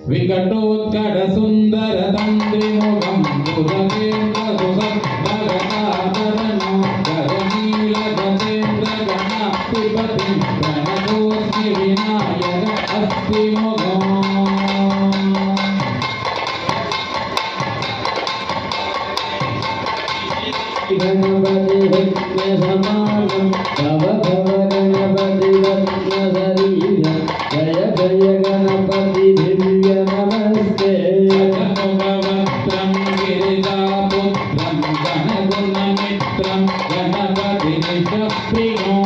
विकटोत्कट सुंदर तंद्रिमुखं दुर्गेन्द्र सुसद्भगताभरणो गगनीलगजेन्द्र गणाधिपतिं प्रणतोऽस्मि विनायक अस्ति मुखम् गणपति यज्ञसमानं तव भव गणपति रत्नशरीरं जय जय गणपति दिव्य नमस्ते भगवत्रं गिरिजापुत्रं गणगुणमित्रं गणपति निजप्रियो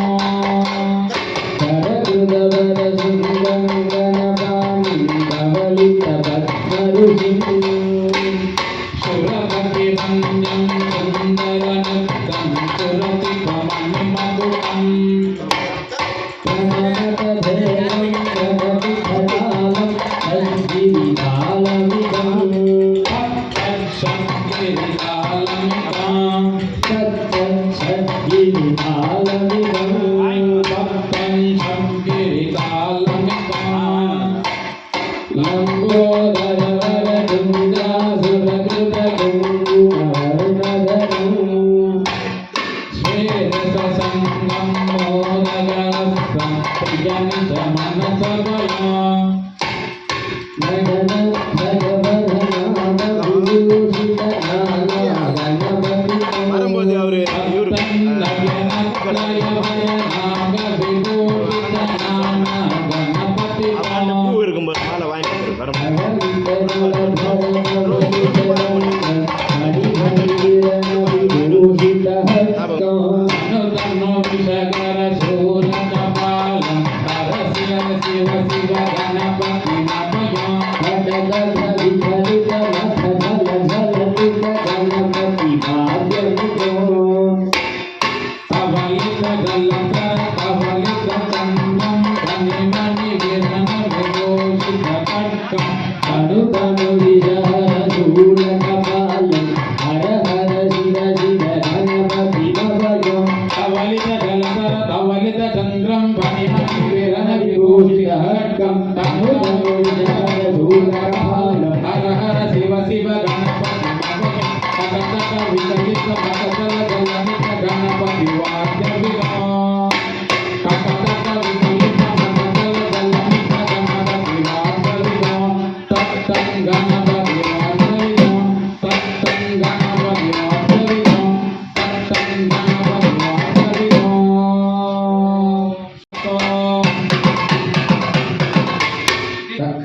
करकृतवरसुन्दरं गणपाणिं धवलितपद्मरुचिं सुरपतिवन्द्यं सुन्दरनृत्यं सुरतिपमणिमधुरम् प्रणतधेयं प्रणतिफलालं तद्गिरिकालमिदं तत्तच्छद्गिरिकालमिदं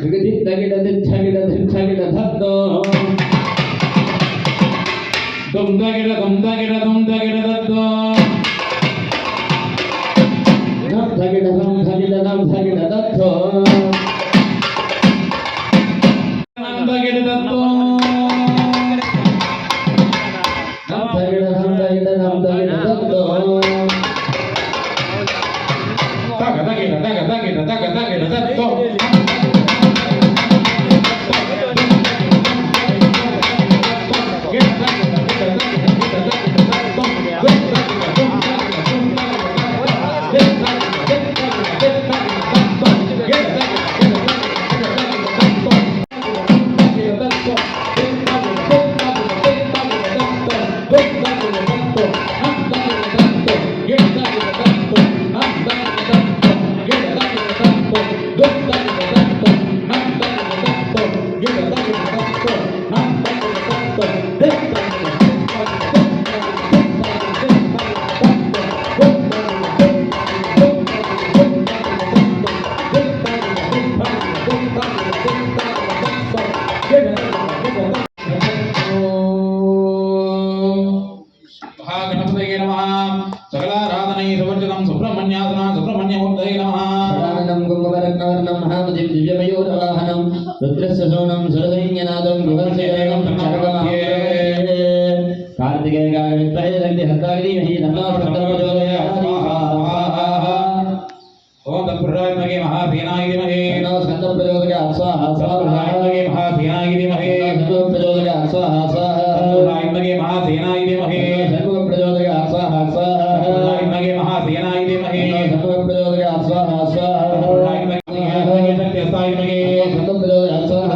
स्वाहा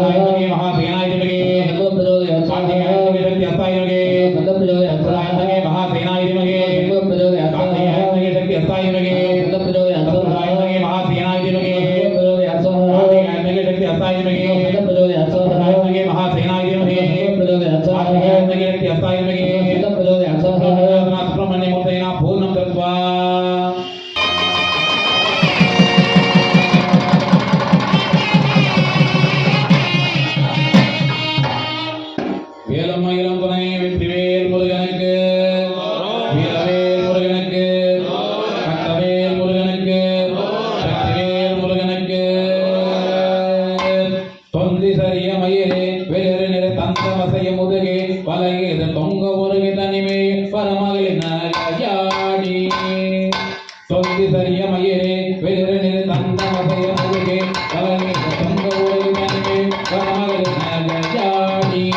विमगे महासेनाय विमगे शक्ति हस्ताय विमगे महासेनाय विमगे शक्ति हस्ताय विमगे सुब्रह्मण्य मूर्तयेन पूर्णं कृत्वा வேலம்மையிலம் துணை வெற்றிவேல் முருகனுக்கு வீரவேல் முருகனுக்கு கட்டவேல் முருகனுக்கு சக்திவேல் முருகனுக்கு தொந்தி சரிய மயிலே வேறு நிற தந்த வசைய முதுகே பலகேது தொங்க முருகி தனிமே பரமகளின் நகையாடி தொந்தி சரிய மயிலே வேறு நிற தந்த வசைய முதுகே பலகேது தொங்க முருகி தனிமே பரமகளின் நகையாடி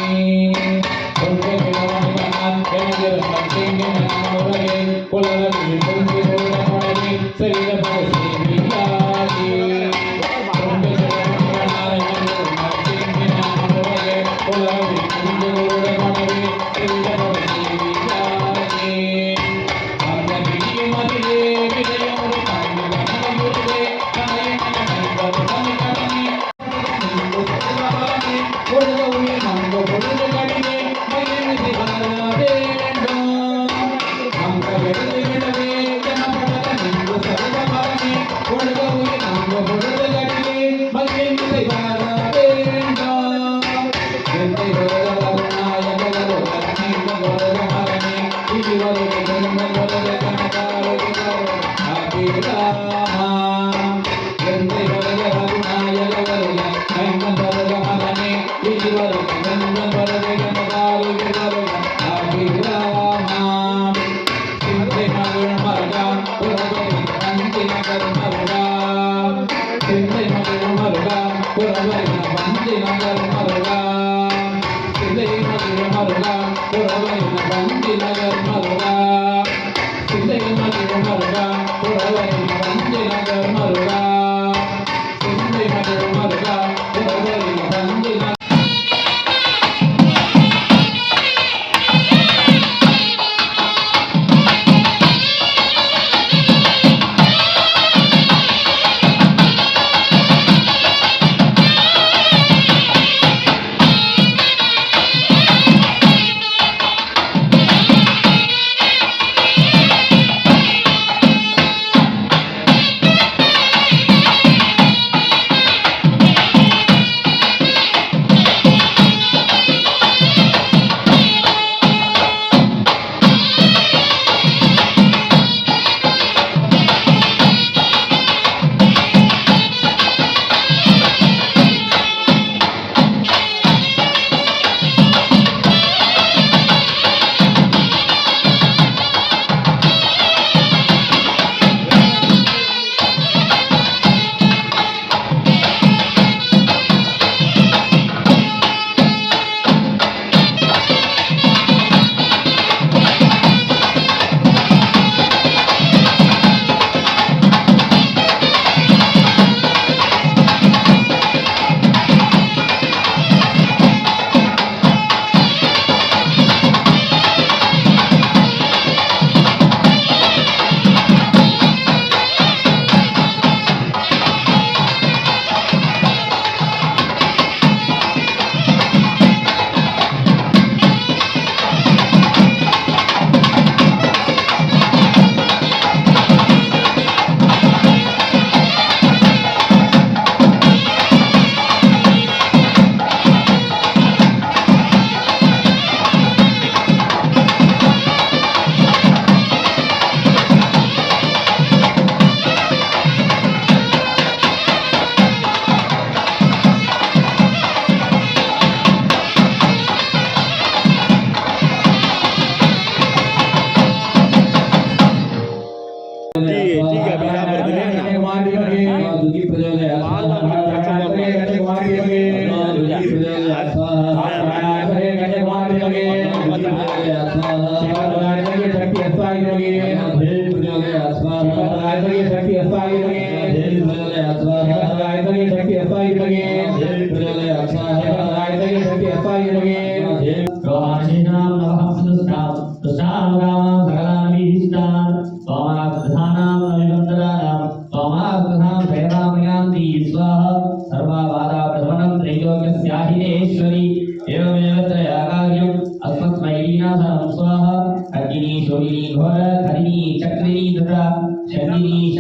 Somanas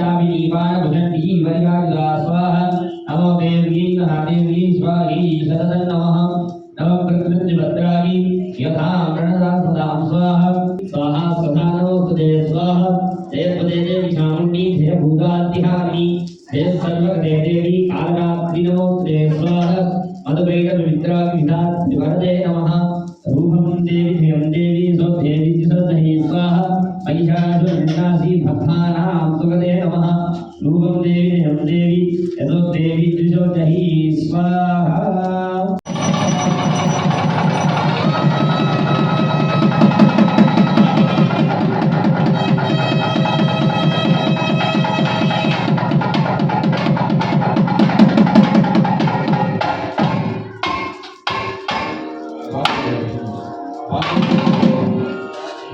चाविनीपानभुजन्ती वरिवायुधा स्वाहा नमो देवी महादेवी स्वाही सततं नमः नमः प्रकृतिभद्राणि यथा प्रणदा सदा स्वाहा स्वाहा सदा नमोस्तुते स्वाहा देवपदे देवी चामुण्डी जयभूतातिहारिणी देव सर्वगते देवी कालरात्रि नमोस्तुते स्वाहा मधुवैरविद्राविधात्रि वरदे नमः रूपं देवी धियं देवी सो देवी सदहि स्वाहा महिषासुरनिवासी भक्तानां सुगते नमः रूपं देवी धियं देवी यतो देवी द्विजोजहि स्वाहा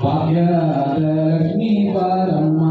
భాగ్యలక్ష్మీ పారమ్మ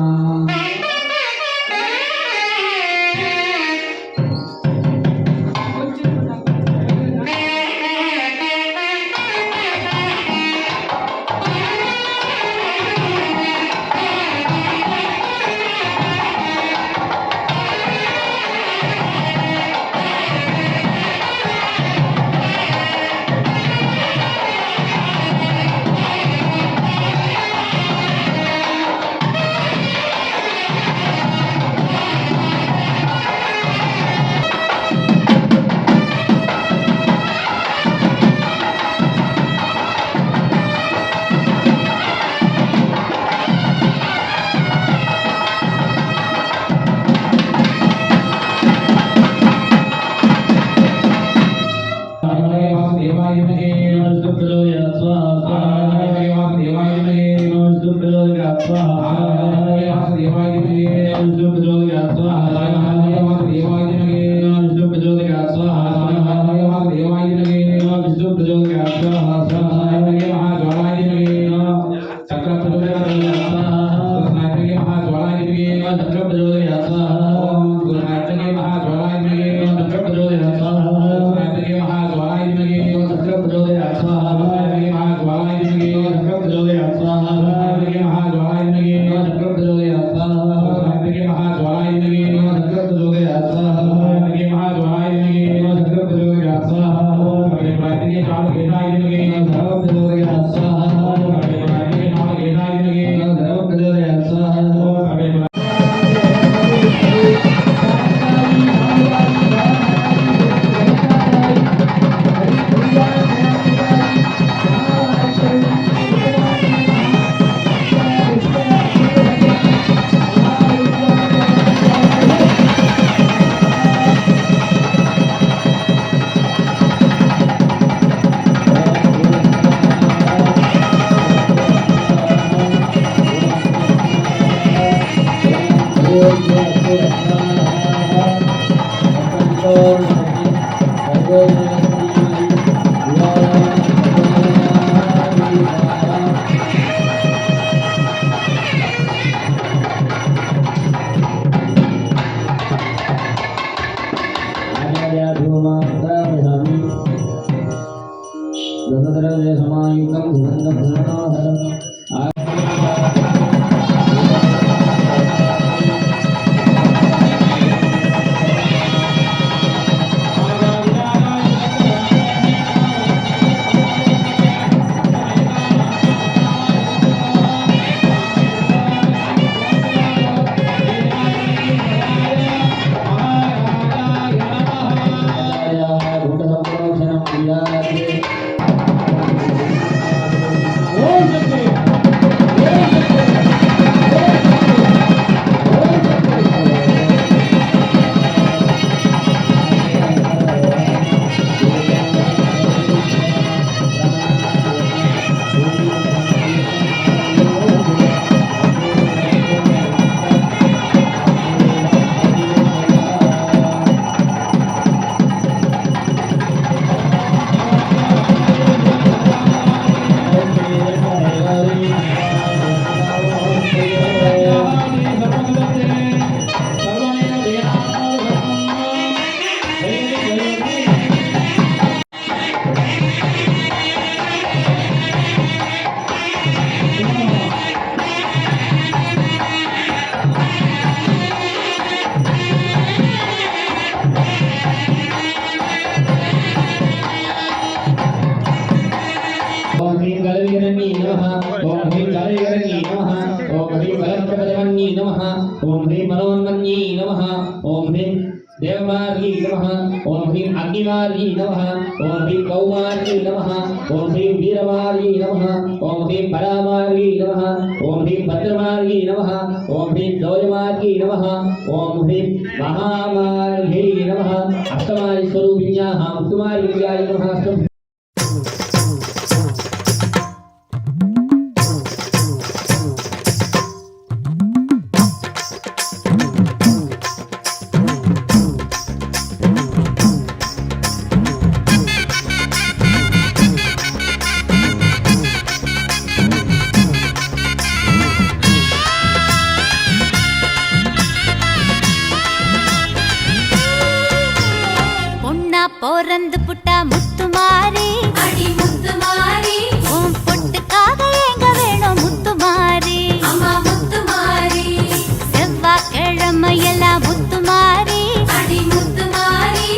नमः ओम ह्रीं देवमार्गी नमः ओम ह्रीं अग्निमार्गी नमः ओम ह्रीं गौमार्गी नमः ओम ह्रीं वीरमार्गी नमः ओम ह्रीं परामार्गी नमः ओम ह्रीं भद्रमार्गी नमः ओम ह्रीं द्वयमार्गी नमः ओम ह्रीं महामार्गी नमः अष्टमार्गी स्वरूपिण्याः मुक्तमार्गिन्याय नमः अष्टम போறந்து புட்டா முத்துமாரி அடி முத்துமாரி உன் பொட்டுக்காக எங்க வேணும் முத்துமாரி அம்மா முத்துமாரி செவ்வாய்க்கிழமை எல்லாம் முத்துமாரி அடி முத்துமாரி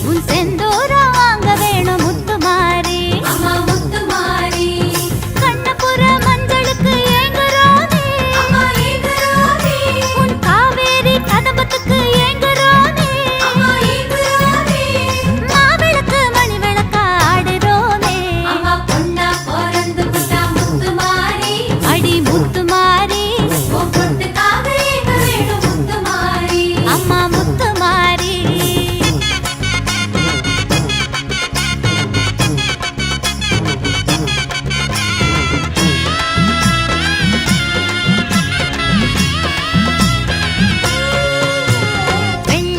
உன் செந்தூரம் வாங்க வேணும் முத்துமாரி அம்மா முத்துமாரி கண்ணபுர மஞ்சளுக்கு ஏங்குறோனே அம்மா ஏங்குறோனே உன் காவேரி கதம்பத்துக்கு ஏங்குறோனே அம்மா ஏங்குறோனே மாவிளக்கு மணி விளக்கா ஆடுறோனே அம்மா பொண்ணா பிறந்து புட்டா முத்துமாரி அடி முத்துமாரி உன் பொட்டுக்காக எங்க வேணும் முத்துமாரி அம்மா முத்துமாரி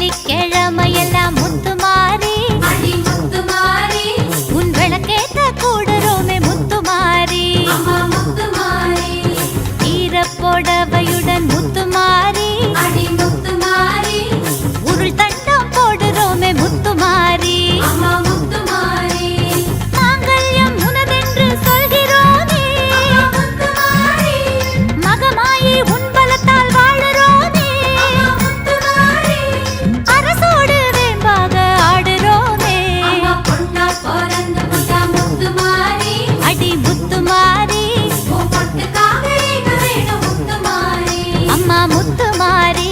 வெள்ளிக்கிழமையெல்லாம் முத்துமாரி அடி முத்துமாரி உன் விளக்கேத்த கூடுறோமே முத்துமாரி அம்மா முத்துமாரி ஈரப்போடவையுடன் முத்துமாரி அடி முத்துமாரி உருள் தண்டம் போடுறோமே முத்துமாரி அம்மா முத்துமாரி மாங்கல்யம் உனதென்று சொல்கிறோனே அம்மா முத்துமாரி மகமாயி உன் பலத்தால் வாழுறோனே அம்மா முத்துமாரி அரசோடு வேம்பாக ஆடுறோனே அம்மா பொண்ணா பிறந்து புட்டா முத்துமாரி அடி முத்துமாரி உன் பொட்டுக்காக எங்க வேணும் முத்துமாரி அம்மா முத்துமாரி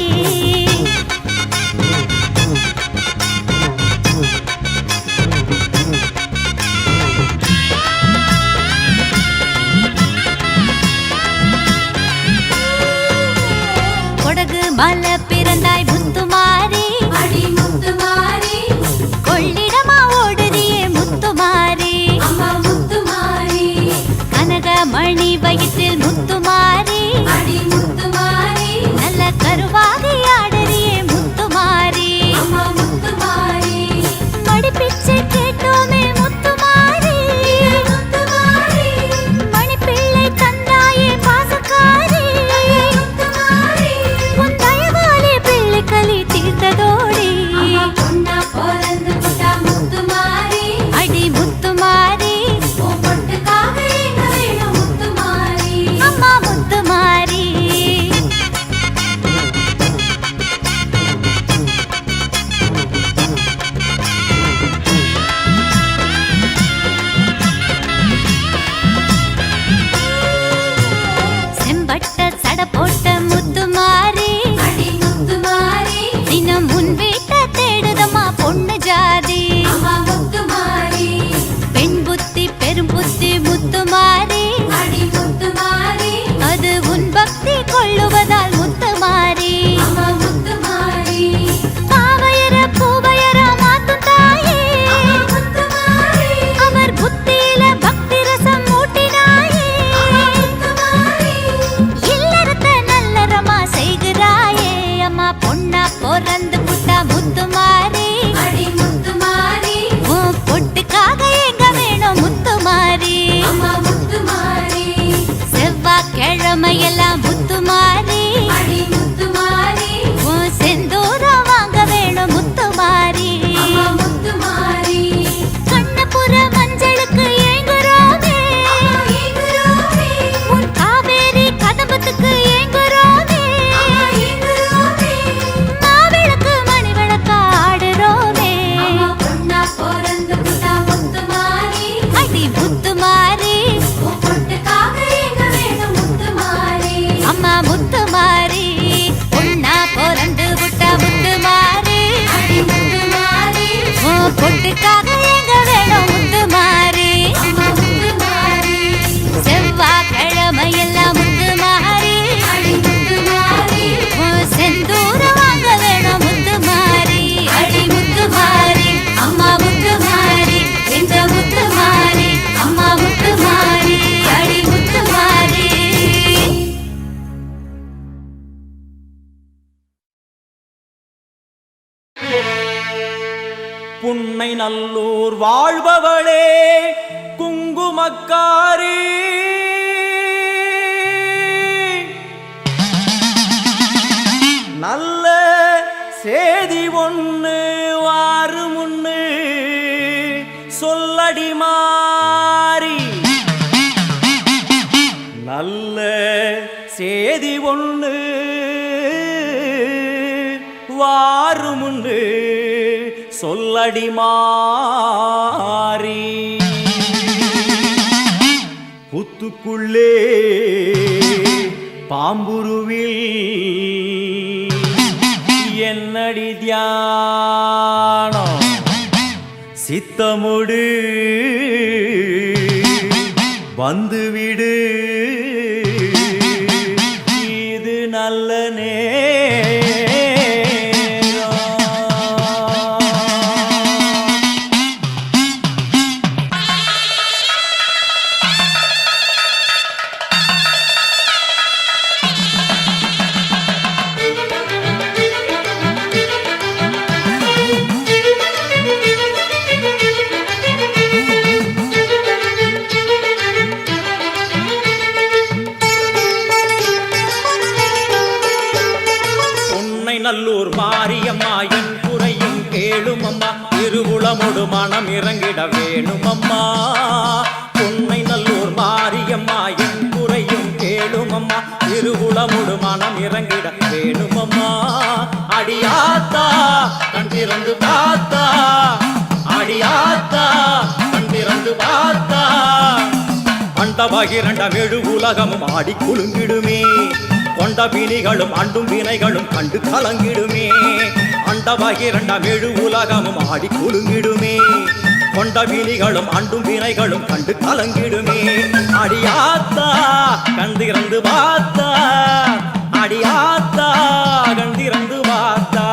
கொடகு மலை பிறந்தாய் முத்துமாரி அடி முத்துமாரி கொள்ளிடமா ஓடுறியே முத்துமாரி அம்மா முத்துமாரி கனகமணி வயிற்றில் முத்துமாரி அடி முத்துமாரி நல்ல கருவாகி ஆடுறியே முத்துமாரி அம்மா முத்துமாரி மடிப்பிச்சை கேட்டோமே முத்துமாரி முத்துமாரி மணிப்பிள்ளை தந்தாயே பாசக்காரி முத்துமாரி உன் தயவாலே பிள்ளை களி தீர்த்ததோடி அம்மா பொண்ணா பிறந்து புட்டா முத்துமாரி அடி முத்துமாரி உன் பொட்டுக்காக எங்க வேணும் முத்துமாரி அம்மா முத்துமாரி செம்பட்ட சட போட்ட முத்துமாரி அடி முத்துமாரி தினம் முன் வீட்டை தேடுதம்மா பொண்ணு ஜாதி அம்மா முத்துமாரி பெண் புத்தி பெரும் புத்தி முத்துமாரி அடி முத்துமாரி அது உன் பக்தி கொள்ளுவதால் முத்துமாரி அம்மா முத்துமாரி பாவையர பூவையர மாத்தும் தாயே அம்மா முத்துமாரி அவர் புத்தியில பக்தி ரசம் மூட்டினாயே அம்மா முத்துமாரி இல்லறத்தை நல்லறமா செய்கிறாயே அம்மா பொண்ணா பிறந்து புட்டா முத்துமாரி அடி முத்துமாரி உன் பொட்டுக்காக எங்க வேணும் முத்துமாரி அம்மா முத்துமாரி செவ்வாய்க்கிழமையெல்லாம் முத்துமாரி அடி முத்துமாரி உன் செந்தூரம் வாங்க வேணும் முத்துமாரி அம்மா முத்துமாரி கண்ணபுர மஞ்சளுக்கு ஏங்குறோமே அம்மா ஏங்குறோனே உன் காவேரி கதம்பத்துக்கு ஏங்குறோமே அம்மா ஏங்குறோனே மாவிளக்கு புன்னை நல்லூர் வாழ்பவளே குங்குமக்காரி நல்ல சேதி ஒண்ணு வாரு முன்னு சொல்லடி மாறி நல்ல சேதி ஒண்ணு வாரு முன்னு சொல்லடி மாறி புத்துக்குள்ளே பாம்புருவில் என்னடி தியானம் சித்தமுடு வந்துவிடு இது நல்ல நல்லூர் மாரியம்மா என் குறையும் கேளும் அம்மா திருவுளமொடு மனம் இறங்கிட வேணும் அம்மா பொன்னை நல்லூர் மாரியம்மா என் குறையும் கேளும் அம்மா திருவுளமொடு மனம் இறங்கிட வேணும் அம்மா அடியாத்தா கண் திறந்து பார்த்தா அடியாத்தா கண் திறந்து பார்த்தா அண்டபகிரண்டம் எழு உலகமும் ஆடி குலுங்கிடுமே கொண்ட வினிகளும் அண்டும் வினைகளும் கண்டு கலங்கிடுமே அண்டபகிரண்டம் எழு உலகமும் ஆடி குலுங்கிடுமே கொண்ட வினிகளும் அண்டும் வினைகளும் கண்டு கலங்கிடுமே அடியாத்தா கண்டிறந்து பார்த்தா அடியாத்தா கண்டிறந்து பார்த்தா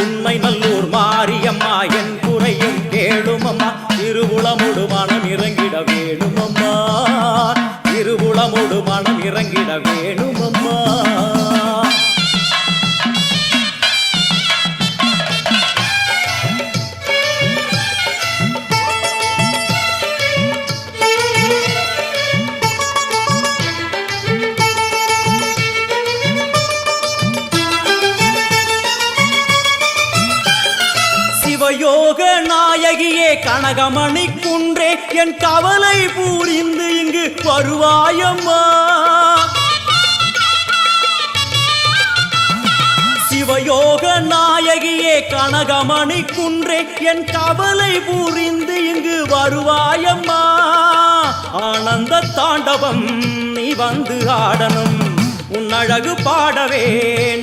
உண்மை நல்லூர் மாரியம்மா என் குறையும் கேளும் அம்மா திருவுளமொடு மனம் இறங்கிட வேணும் அம்மா திருவுளமொடு மனம் இறங்கிட வேணும் அம்மா சிவயோக நாயகியே கனகமணி குன்றே என் கவலை பூரிந்து இங்கு வருவாயம்மா சிவயோக நாயகியே கனகமணி குன்றே என் கவலை பூரிந்து இங்கு வருவாயம்மா ஆனந்த தாண்டவம் நீ வந்து ஆடணும் உன் அழகு பாடவே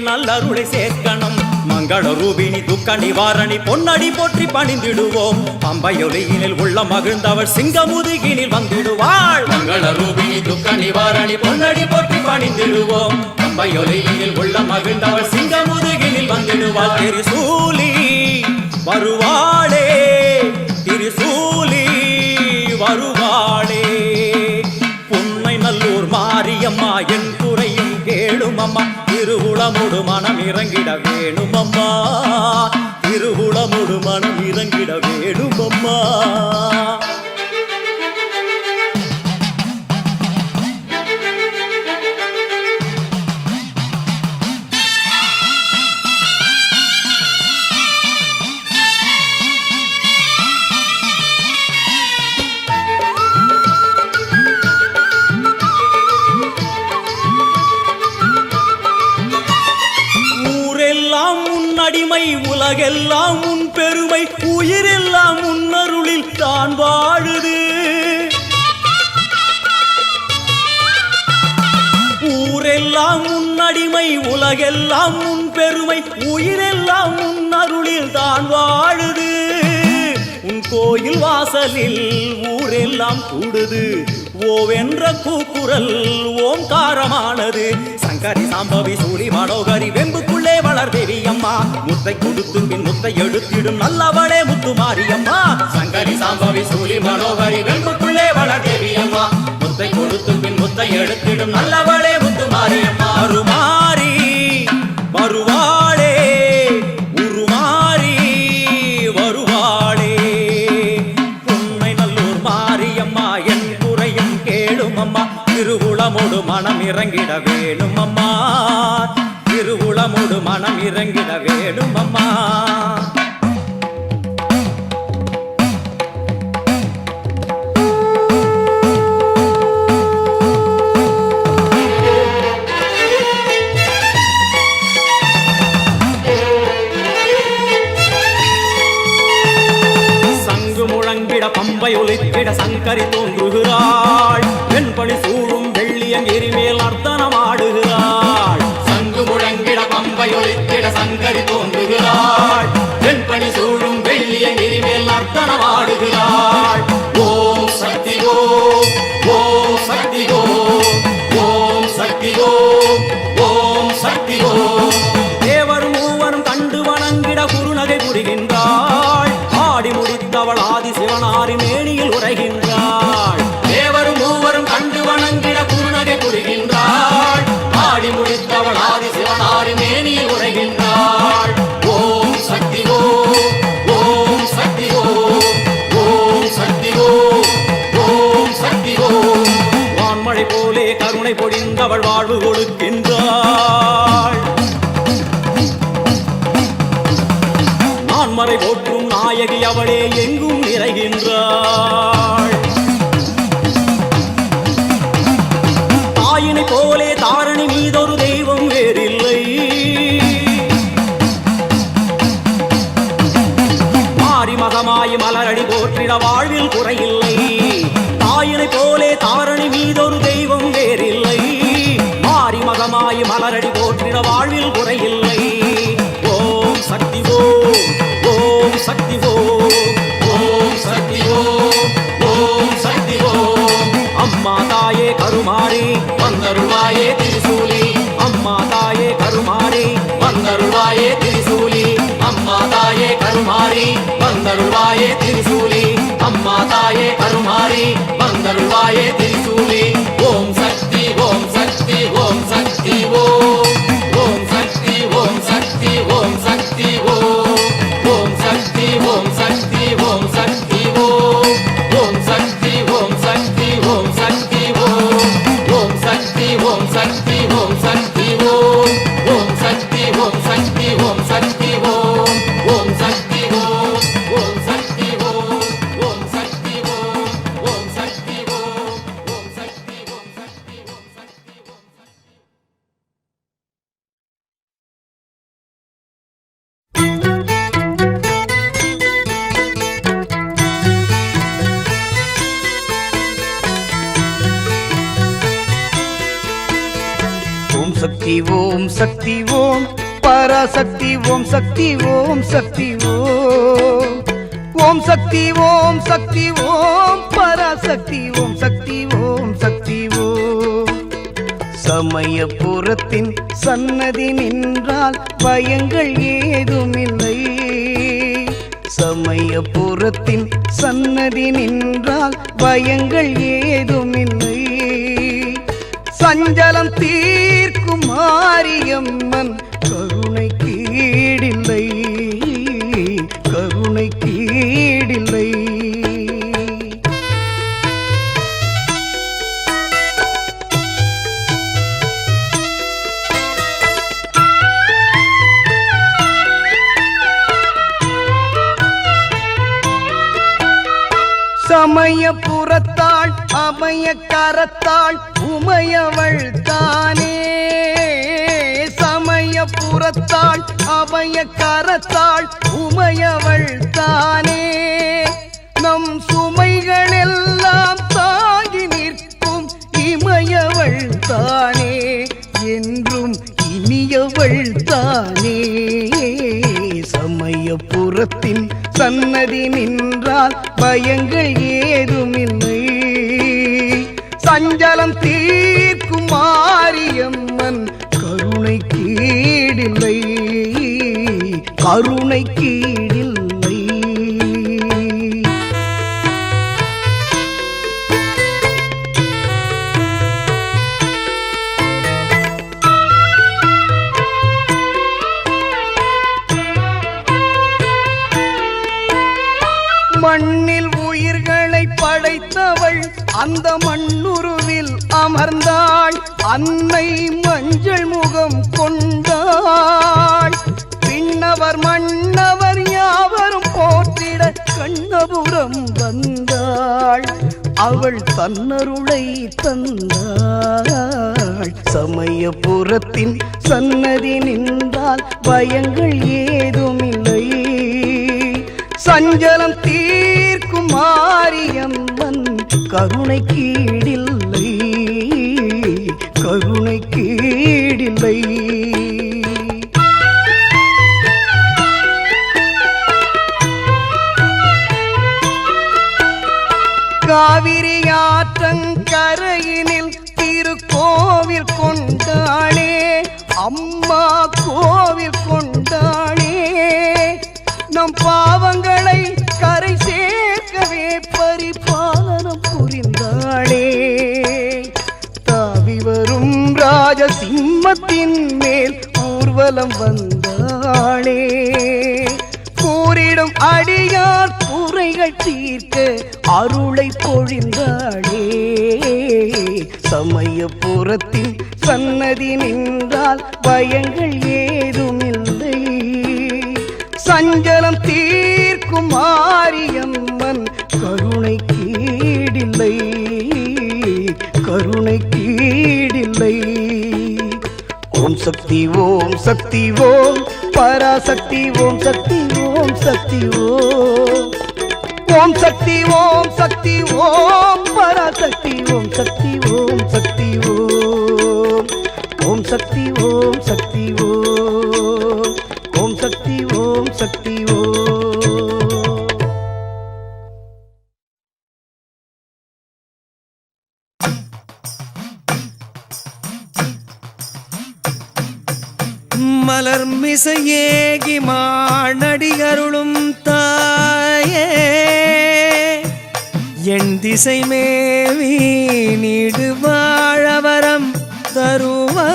நல்லருளை சேர்க்கணும் மங்கள ரூபினி துக்க நிவாரணி பொன்னடி போற்றி பணிந்திடுவோம் பம்பையொலியினில் உள்ள மகிழ்ந்தவள் சிங்கமுதுகினில் வந்திடுவாள் மங்கள ரூபினி துக்க நிவாரணி பொன்னடி போற்றி பணிந்திடுவோம் பம்பையொலியினில் உள்ள மகிழ்ந்தவள் சிங்கமுதுகினில் வந்திடுவாள் திரிசூலி வருவாளே திரிசூலி வருவாளே பொன்னை நல்லூர் மாரியம்மா என் குறையும் கேளும் அம்மா திருவுளமொடு மனம் இறங்கிட வேணும் அம்மா திருவுளமொடு மனம் இறங்கிட வேணும் அம்மா அடிமை உலகெல்லாம் உன் பெருமை உயிரெல்லாம் உன்னருளில் தான் வாழுது ஊரெல்லாம் உன்னடிமை உலகெல்லாம் உன் பெருமை உயிரெல்லாம் உன்னருளில் தான் வாழுது உன் கோயில் வாசலில் ஊரெல்லாம் கூடுது ஓவென்ற கூக்குரல் ஓம்காரமானது சங்கரி சாம்பவி சூழி மனோகரி வெம்புக்குள்ளே வளர் தேவி அம்மா முத்தை கொடுத்து பின் முத்தை எடுத்திடும் நல்லவளே முத்து மாரியம்மா சங்கரி சாம்பவி சூழி மனோகரி வெம்புக்குள்ளே வளர் தேவி அம்மா முத்தை கொடுத்து பின் முத்தை எடுத்திடும் நல்லவளே முத்து மாரியம்மா அருமாரி வருவாளே உருமாறி இறங்கிட வேணும் அம்மா, திருவுளமோடு மனம் இறங்கிட வேணும் அம்மா. பம்பை ஒலித்திட சங்கரி தோன்றுகிறாள், வெண்பணி சூழும் வெள்ளியம் எரிமேல் நர்த்தனமாடுகிறாள். சங்கு முழங்கிட பம்பை ஒலித்திட சங்கரி தோன்றுகிறாள், வெண்பணி சூழும் வெள்ளியம் எரிமேல் நர்த்தனமாடுகிறாள். ஓம் சக்தி ஓம், ஓம் சக்தி ஓம், ஓம் சக்தி ஓம், ஓம் சக்தி ஓம். தேவரும் மூவரும் கண்டு வணங்கிட குறுநகை புரிகின்றாள், ஆடி முடித்தவள் ஆதி சிவனாரி மேனியில் உரைகின்றாள். தேவரும் மூவரும் கண்டு வணங்கிட குறுநகை புரிகின்றாள், ஆடி முடித்தவள் ஆதி சிவனாரி மேனியில் உரைகின்றாள். ஓம் சக்தி ஓம், ஓம் சக்தி ஓம், ஓம் சக்தி ஓம், ஓம் சக்தி ஓம். வான்மழை போலே கருணை பொழிந்தவள் வாழ்வு கொடுக்கின்றாள், நான்மறை போற்றும் நாயகி அவளே எங்கும் நிறைகின்றாள். தாயினை போலே தாரணி மீதொரு தெய்வம் வேறில்லை, மாறி மகமாயி மலரடி போற்றிட வாழ்வில் குறையில்லை. தாயினை போலே தாரணி மீதொரு தெய்வம் வேறில்லை, மாறி மகமாயி மலரடி போற்றிட வாழ்வில் குறையில்லை. ஓம் சக்தி ஓம், ஓம் சக்தி ஓம், ஓம் சக்தி ஓம், ஓம் சக்தி ஓம். அம்மா தாயே கருமாரி வந்தருள்வாயே திரிசூலி, அம்மா தாயே கருமாரி வந்தருள்வாயே திரிசூலி, அம்மா தாயே கருமாரி வந்தருள்வாயே திரிசூலி, அம்மா தாயே கருமாரி வந்தருள்வாயே திரிசூலி. ஓம் சக்தி ஓம் சக்தி ஓம் சக்தி ஓம், ஓம் சக்தி ஓம் சக்தி ஓம் சக்தி ஓம், ஓம் சக்தி ஓம் சக்தி ஓம் சக்தி ஓம், ஓம் சக்தி ஓம் சக்தி ஓம் சக்தி ஓம், ஓம் சக்தி ஓம் சக்தி ஓம் சக்தி ஓம், ஓம் சக்தி ஓம் சக்தி ஓம் சக்தி ஓம், ஓம் சக்தி ஓம், ஓம் சக்தி ஓம், ஓம் சக்தி ஓம், ஓம் சக்தி ஓம், ஓம் சக்தி ஓம் சக்தி ஓம் சக்தி ஓம். ஓம் சக்தி ஓம் சக்தி ஓம் பராசக்தி ஓம் சக்தி ஓம் சக்தி ஓம், ஓம் சக்தி ஓம் சக்தி ஓம் பராசக்தி ஓம் சக்தி ஓம் சக்தி ஓம். சமயபுரத்தின் சன்னதி நின்றால் பயங்கள் ஏதுமில்லை, சமயபுரத்தின் சன்னதி நின்றால் பயங்கள் ஏதுமில்லை. சஞ்சலம் தீர்க்கும் மாரியம்மன் கருணை கீடில்லை, கருணை கீடில்லை. சமயபுரத்தாள் அமய கரத்தாள் உமையவள் தானே, சமயபுரத்தாள் அமய கரத்தாள் உமையவள் தானே. நம் சுமைகளெல்லாம் தாங்கி நிற்கும் இமையவள் தானே, என்றும் இனியவள் தானே. சமயபுரத்தின் சன்னதி நின்றால் பயங்கள் ஏதுமில்லை, சஞ்சலம் தீர்க்கும் மாரியம்மன் கருணை கீடில்லை, கருணை கீடில்லை. மண்ணில் உயிர்களை படைத்தவள் அந்த மண்ணுருவி படியில் அமர்ந்தாள் அன்னை மஞ்சள் முகம் கொண்டாள் பின்னவர் மன்னவர் யாவரும் போற்றிட கண்ணபுரம் வந்தாள் அவள் தன்னருளை தந்தாள் சமயபுரத்தின் சன்னதி நின்றால் பயங்கள் ஏதுமில்லை சஞ்சலம் தீர்க்கும் மாரியம்மன் கருணை கீடில்லை கருணை கீடில்லை காவிரி ஆற்றங்கரையினில் திருக்கோவில் கொண்டாளே அம்மா கோவில் கொண்டாளே நம் பாவங்களை கரை சேர்க்கவே பரிபாலனம் புரிந்தாளே தாவி வரும் ராஜசிம்மத்தின் மேல் ஊர்வலம் வந்தாளே கூறிடும் அடியார் குறைகள் தீர்க்க அருளை பொழிந்தாளே சமயபுரத்தின் சன்னதி நின்றால் பயங்கள் ஏதுமில்லை சஞ்சலம் தீர்க்கும் மாரியம்மன் கருணை கீடில்லை கருணை கீடில்லை ஓம் சக்தி ஓம் சக்தி ஓம் பராசக்தி ஓம் சக்தி ஓம் சக்தி ஓம் ஓம் சக்தி ஓம் சக்தி ஓம் பராசக்தி ஓம் சக்தி ஓம் சக்தி ஓம் ஓம் சக்தி ஓம் சக்தி ஓம் ஓம் சக்தி ஓம் சக்தி ஓம் மலர் மிசையேகி மானடியருளும் தாயே என் திசை மேவி நீடு வாழவரம் தருவாயே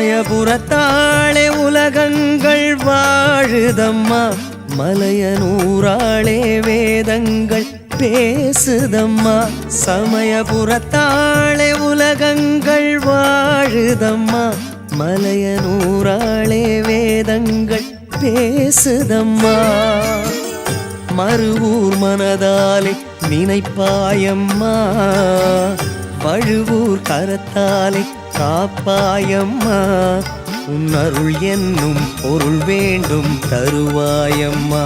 சமயபுரத்தாளே உலகங்கள் வாழுதம்மா மலையனூராளே வேதங்கள் பேசுதம்மா சமயபுரத்தாளே உலகங்கள் வாழுதம்மா மலையனூராளே வேதங்கள் பேசுதம்மா மறுவூர் மனதாலே நினைப்பாயம்மா வழுவூர் கரத்தாலே காப்பாயம்மா உன்னருள் என்னும் பொருள் வேண்டும் தருவாயம்மா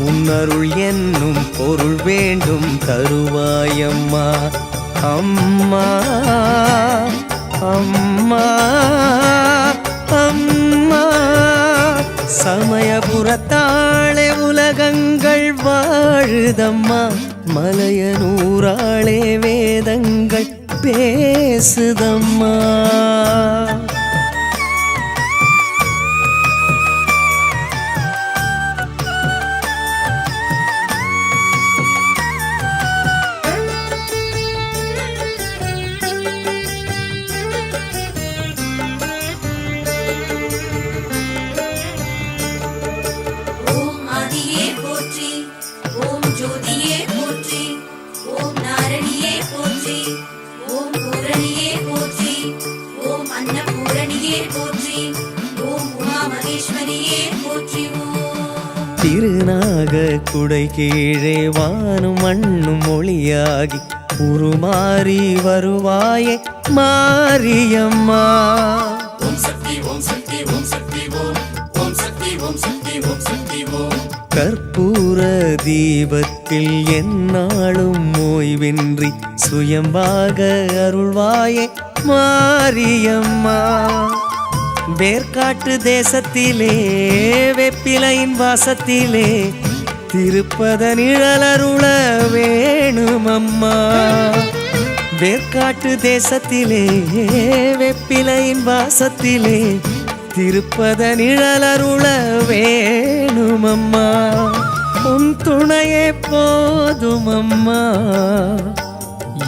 உன்னருள் என்னும் பொருள் வேண்டும் தருவாயம்மா அம்மா அம்மா அம்மா சமயபுரத்தாளே உலகங்கள் வாழுதம்மா மலையனூராளே வேதங்கள் பேசுதம்மா ஓம் ஆதியே போற்றி ஓம் ஜோதியே போற்றி ஓம் நாரணியே போற்றி ஓம் பூரணியே போற்றி ஓம் அன்னபூரணியே போற்றி ஓம் உமா மகேஸ்வரியே போற்றி ஓம் திருநாக குடை கீழே வானும் மண்ணும் ஒளியாகி உருமாறி வருவாயே மாரியம்மா கற்பூர தீபத்தில் எந்நாளும் ஓய்வின்றி சுயம்பாக அருள்வாயே மாரியம்மா வேர்க்காட்டு தேசத்திலே வெப்பிலையின் வாசத்திலே திருப்பத நிழலருள வேணுமம்மா வேர்க்காட்டு தேசத்திலே வெப்பிலையின் வாசத்திலே திருப்பத நிழலருள வேணுமம்மா உன் துணையே போதுமம்மா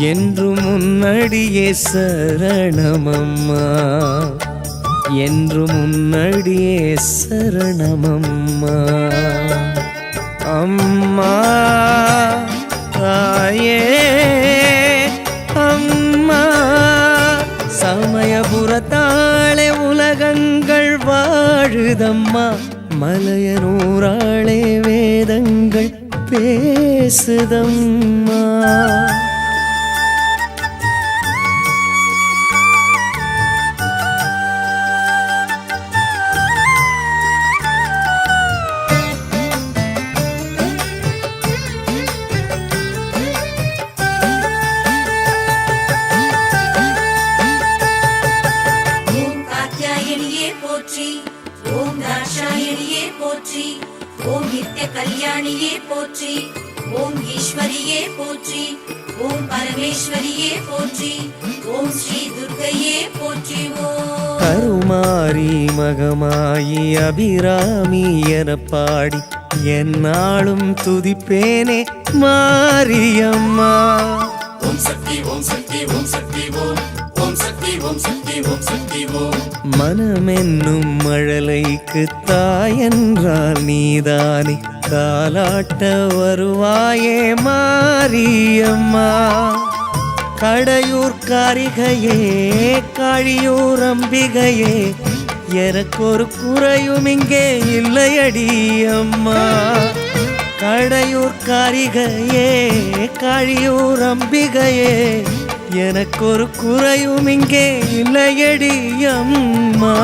என்றும் முன்னடியே சரணமம்மா என்றும் முன்னடியே சரணமம்மா அம்மா தாயே அம்மா சமயபுரத்தாளே உலகங்கள் வாழுதம்மா மலையனூராளே வேதங்கள் பேசுதம்மா ஓம் காத்யாயனியே போற்றி ஓம் தாட்சாயணியே போற்றி ஓம் நித்ய கல்யாணியே போற்றி ஓம் ஈஸ்வரியே போற்றி ஓம் பரமேஸ்வரியே போற்றி ஓம் ஸ்ரீ துர்க்கையே போற்றி ஓம் கருமாரி மகமாயி அபிராமி என பாடி என்னாலும் துதிப்பேனே மாரியம்மா ஓம் சக்தி ஓம் சக்தி ஓம் சக்தி ஓம் ஓம் சக்தி ஓம் சக்தி ஓம் சக்தி ஓம் மனமென்னும் மழலைக்கு தாயென்றால் நீதானே காலாட்ட வருவாயே மாரியம்மா கடையூர் காரிகையே காழியூர் அம்பிகையே எனக்கொரு குறையும் இங்கே இல்லையடி அம்மா கடையூர் காரிகையே காழியூர் அம்பிகையே எனக்கொரு குறையும் இங்கே இல்லையடி அம்மா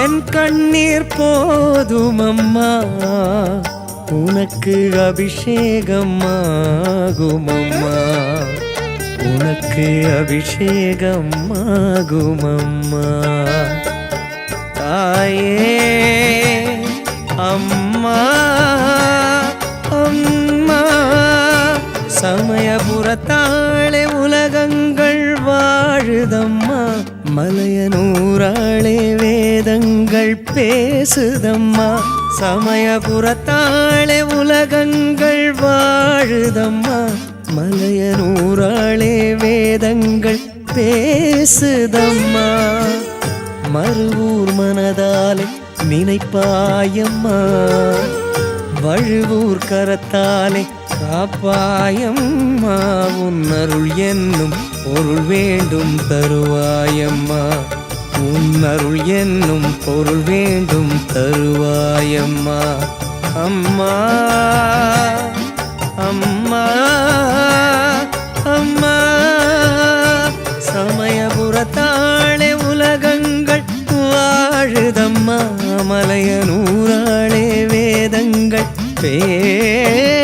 என் கண்ணீர் போதும் அம்மா உனக்கு அபிஷேகம் ஆகுமம்மா உனக்கு அபிஷேகம் ஆகுமம்மா தாயே அம்மா அம்மா சமயபுரத்தாளே உலகங்கள் வாழுதம்மா மலையனூராளே வேதங்கள் பேசுதம்மா சமயபுரத்தாளே உலகங்கள் வாழுதம்மா மலையனூராளே வேதங்கள் பேசுதம்மா மறுவூர் மனதாலே நினைப்பாயம்மா வழுவூர் கரத்தாலே காப்பாயம்மா உன் அருள் என்னும் பொருள் வேண்டும் தருவாயம்மா உன் அருள் என்னும் பொருள் வேண்டும் தருவாயம்மா அம்மா அம்மா அம்மா சமயபுரத்தாளே உலகங்கள் வாழுதம்மா மலையனூராளே வேதங்கள் பேசுதம்மா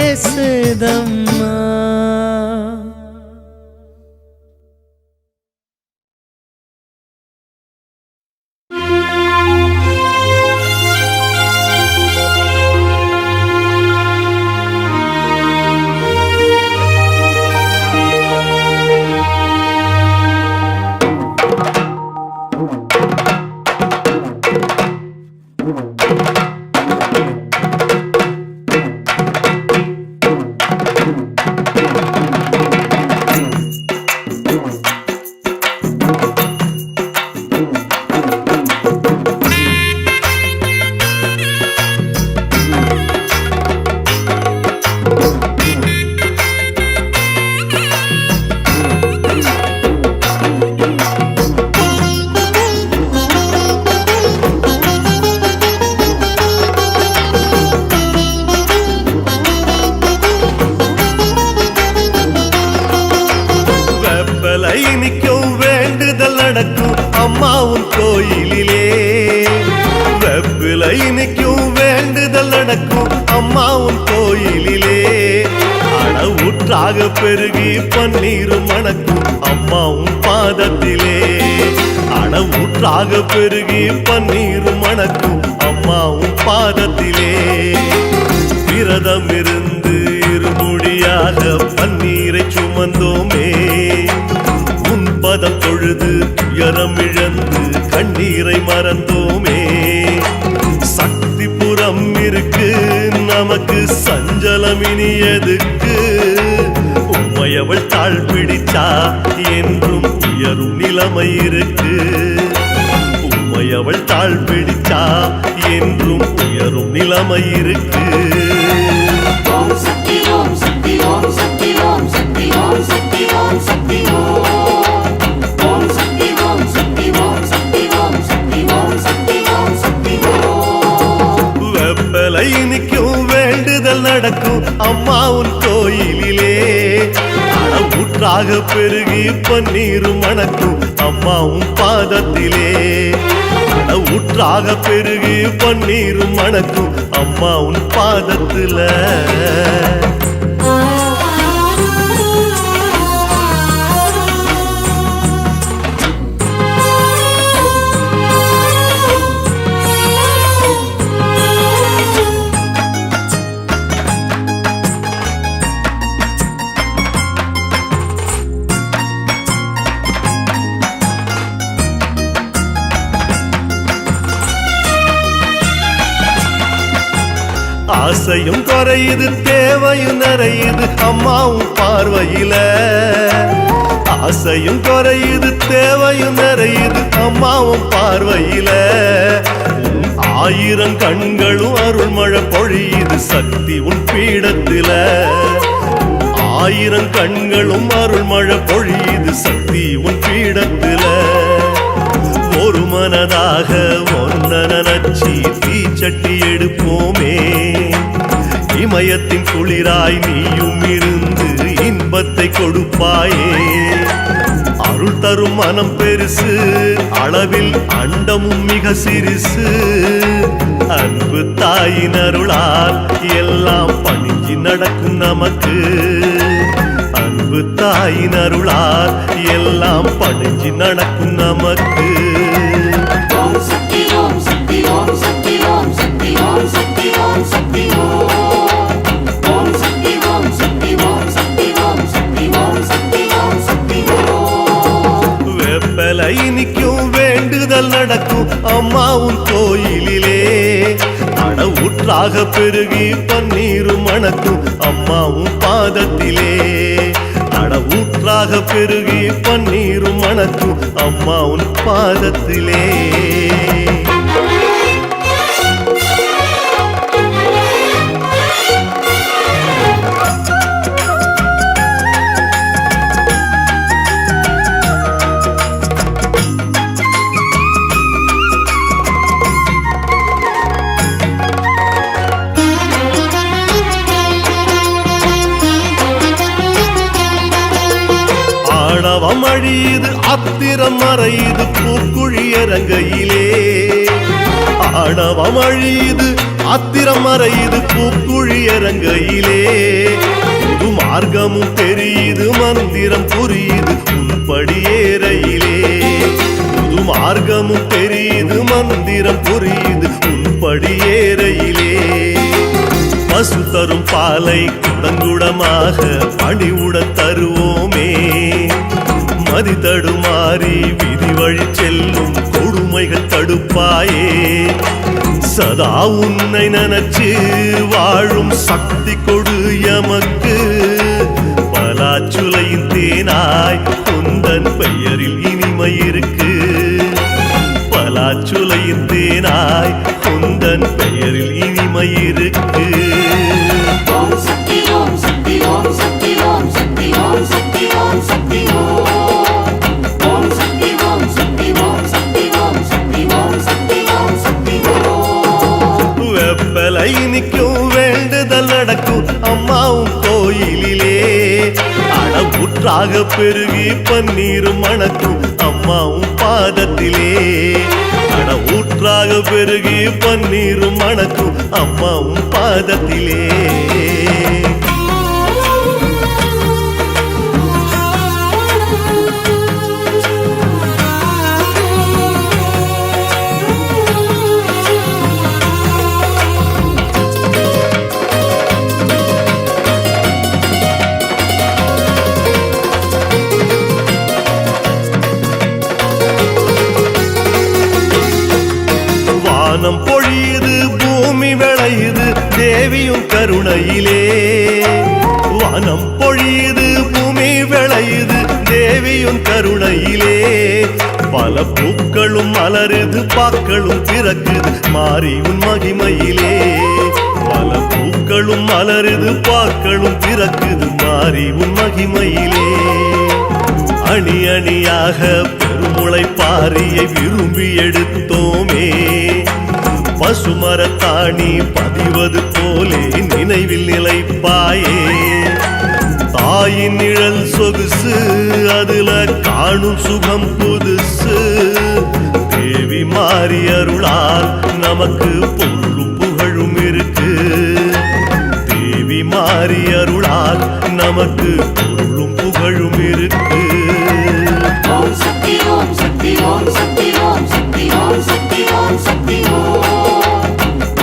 அம்மாவும் கோயிலிலே வெப்பிலை நிற்கும் வேண்டுதல் நடக்கும் அம்மாவும் கோயிலிலே அடவுற்றாக பெருகி பன்னீர் மணக்கும் அம்மாவும் பாதத்திலே அடவுற்றாக பெருகி பன்னீர் மணக்கும் அம்மாவும் பாதத்திலே விரதம் இருந்து இருமுடியாக பன்னீரை சுமந்தோமே உன் பதம் தொழுது துயரம் இழந்து கண்ணீரை மறந்தோமே இனி எதுக்கு உம்மையவள் தாழ் பிடிச்சா என்றும் உயரும் நிலைமை இருக்கு உம்மையவள் தாழ் பிடிச்சா என்றும் உயரும் நிலைமை இருக்கு ஓம் சக்தி ஓம் சக்தி ஓம் சக்தி ஓம் சக்தி ஓம் சக்தி ஓம் சக்தி ஓம் சக்தி ஓம் சக்தி ஓம் சக்தி ஓம் சக்தி ஓம் சக்தி ஓம் சக்தி வெப்பலை நிற்கும் வேண்டுதல் நடக்கும் அம்மா உன் கோயிலிலே ஊற்றாக பெருகி பன்னீரும் மணக்கும் அம்மா உன் பாதத்திலே ஊற்றாக பெருகி பன்னீரும் மணக்கும் அம்மா உன் பாதத்துல ஆசையும் குறையுது தேவையும் நிறையுது அம்மாவும் பார்வையில ஆசையும் குறையுது தேவையும் நிறையுது அம்மாவும் பார்வையில ஆயிரம் கண்களும் அருள்மழை பொழியுது சக்தி உன் பீடத்தில ஆயிரம் கண்களும் அருள்மழை பொழியுது சக்தி உன் பீடத்தில ஒரு மனதாக ஒன்ன நினைச்சி தீச்சட்டி எடுப்போமே இமயத்தின் குளிராய் நீயும் இருந்து இன்பத்தை கொடுப்பாயே அருள் தரும் மனம் பெருசு அளவில் அண்டமும் மிக சிறுசு அன்பு தாயின் அருளால் எல்லாம் பணிஞ்சு நடக்கும் நமக்கு அன்பு தாயின் அருளால் எல்லாம் பணிஞ்சு நடக்கும் நமக்கு ஓம் சக்தி ஓம் சக்தி ஓம் சக்தி ஓம் சக்தி ஓம் சக்தி ஓம் சக்தி ஓம் சக்தி ஓம் சக்தி ஓம் சக்தி ஓம் சக்தி ஓம் சக்தி ஓம் சக்தி வெப்பலை நிற்கும் வேண்டுதல் நடக்கும் அம்மாவும் கோயிலிலே ஊற்றாக பெருகி பன்னீரும் மணக்கும் அம்மாவும் பாதத்திலே ஊற்றாக பெருகி பன்னீரும் மணக்கும் அம்மாவும் பாதத்திலே ஆணவம் அழியுது அத்திரம் மறையுது பூக்குழி இறங்கையிலே ஆணவம் அழியுது அத்திரம் மறையுது பூக்குழி இறங்கையிலே புது மார்க்கமும் தெரியுது மந்திரம் புரியுது உன்படியேறையிலே புது மார்க்கமும் தெரியுது மந்திரம் புரியுது உன்படியேறையிலே பசு தரும் பாலை குடங்குடமாக பணிவுடன் தருவோமே மதி தடுமாறி விதி வழி செல்லும் கொடுமைகள் தடுப்பாயே சதா உன்னை நினைச்சு வாழும் சக்தி கொடு எமக்கு பலாச்சுளையின் தேனாய் உந்தன் பெயரில் இனிமை இருக்கு பலாச்சுளையின் தேனாய் உந்தன் பெயரில் இனிமை இருக்கு ஓம் சக்தி ஓம் சக்தி ஓம் சக்தி ஓம் சக்தி ஓம் சக்தி ஓம் சக்தி ஓம் சக்தி ஓம் சக்தி ஓம் சக்தி ஓம் சக்தி ஓம் சக்தி ஓம் சக்தி வெப்பலை நிற்கும் வேண்டுதல் நடக்கும் அம்மாவும் கோயிலிலே ஊற்றாக பெருகி பன்னீரும் மணக்கும் அம்மாவும் பாதத்திலே ஊற்றாக பெருகி பன்னீரும் மணக்கும் அம்மாவும் பாதத்திலே வானம் பொழியுது பூமி விளையுது தேவியும் கருணையிலே வானம் பொழியுது பூமி விளையுது தேவியும் கருணையிலே பல பூக்களும் மலருது பாக்களும் பிறக்குது மாறி உன் மகிமையிலே பல பூக்களும் மலருது பாக்களும் பிறக்குது மாறி உன் மகிமையிலே அணி அணியாக பெருமுளை பாரியை விரும்பி எடுத்தோமே பசுமரத்தாணி பதிவது போலே நினைவில் நிலைப்பாயே தாயின் நிழல் சொகுசு அதுல காணும் சுகம் புதுசு தேவி மாறி அருளால் நமக்கு பொருளும் புகழும் இருக்கு தேவி மாறி அருளால் நமக்கு பொருளும் புகழும் இருக்கு ஓம் சக்தி ஓம் சக்தி ஓம் சக்தி ஓம் சக்தி ஓம் சக்தி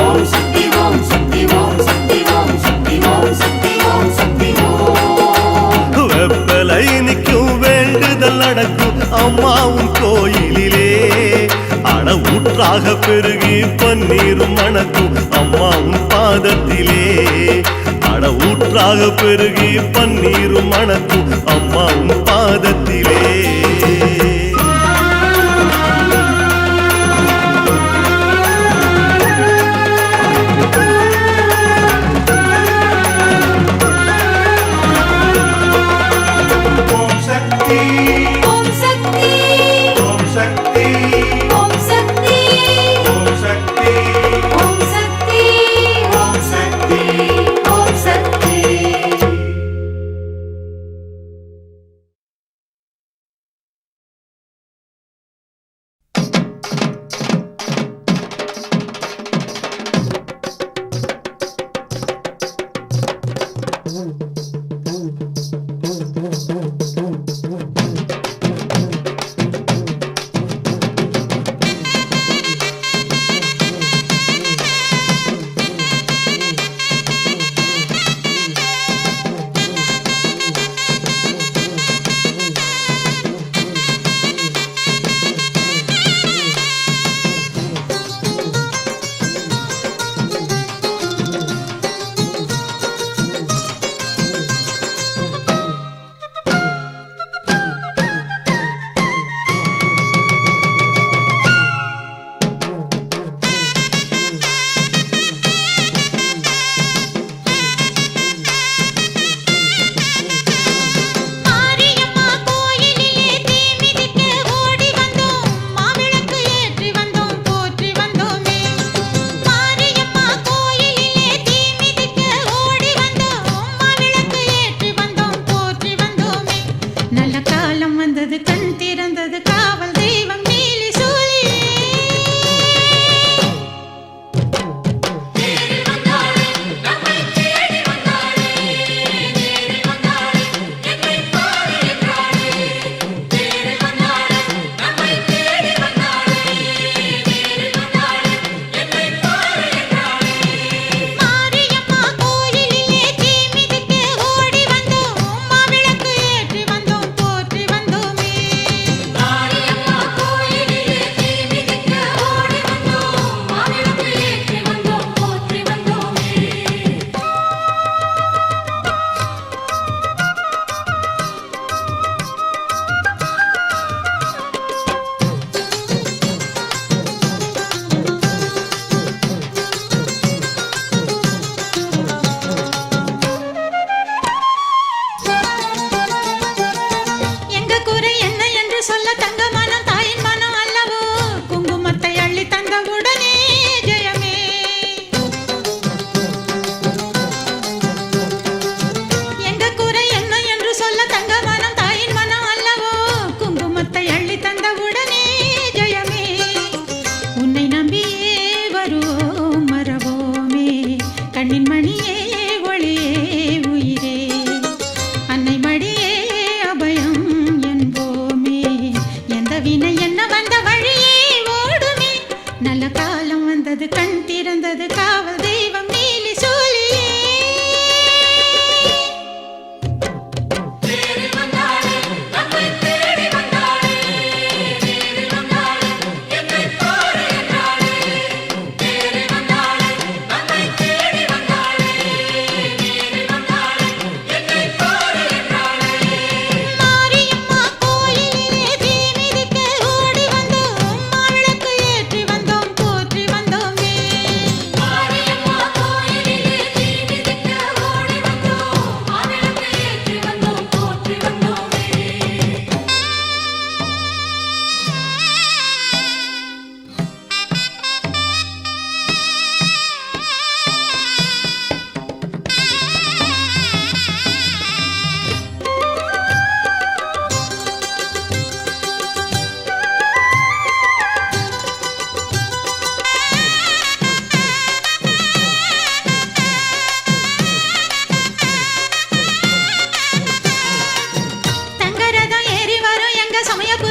ஓம் சக்தி ஓம் சக்தி ஓம் சக்தி ஓம் சக்தி ஓம் சக்தி ஓம் சக்தி ஓம் சக்தி வெப்பலை நிற்கும் வேண்டுதல் நடக்கும் அம்மாவும் கோயிலிலே அட ஊற்றாக பெருகி பன்னீரும் மணக்கும் அம்மாவும் பாதத்திலே அட ஊற்றாக பெருகி பன்னீரும் மணக்கும் அம்மாவும் பாதத்திலே ஓம் சக்தி ஓம் சக்தி ஓம் சக்தி ஓம் சக்தி ஓம் சக்தி ஓம் சக்தி ஓம் சக்தி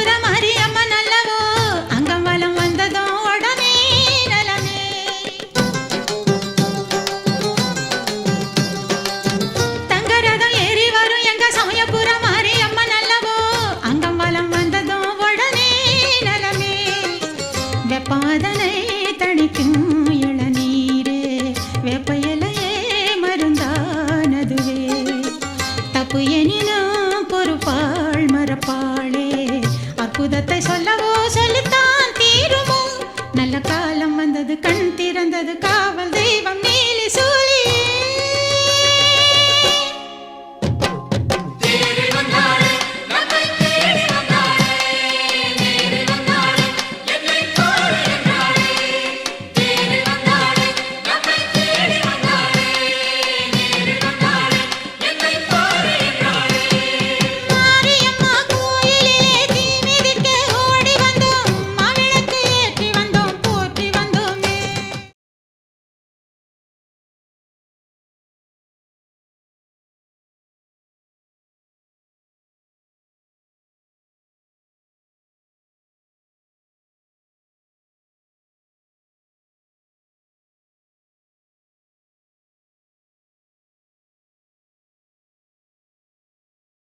சமயபுர மாரியம்மன் அல்லவோ அங்கம் வலம் வந்ததும் உடனே நலமே தங்கரதம் ஏறி வரும் எங்க சமயபுர மாரியம்மன் அல்லவோ அங்கம் வலம் வந்ததும் உடனே நலமே வெப்பாதனை தணிக்கும் இளநீரே வேப்ப இலையே மருந்தானதுவே தப்பு எனினும் பொறுப்பாள் மறப்பாளே அற்புதத்தை சொல்லவோ சொல்லித்தான் தீருமோ நல்ல காலம் வந்தது கண் திறந்தது காவல் தெய்வம் நீலி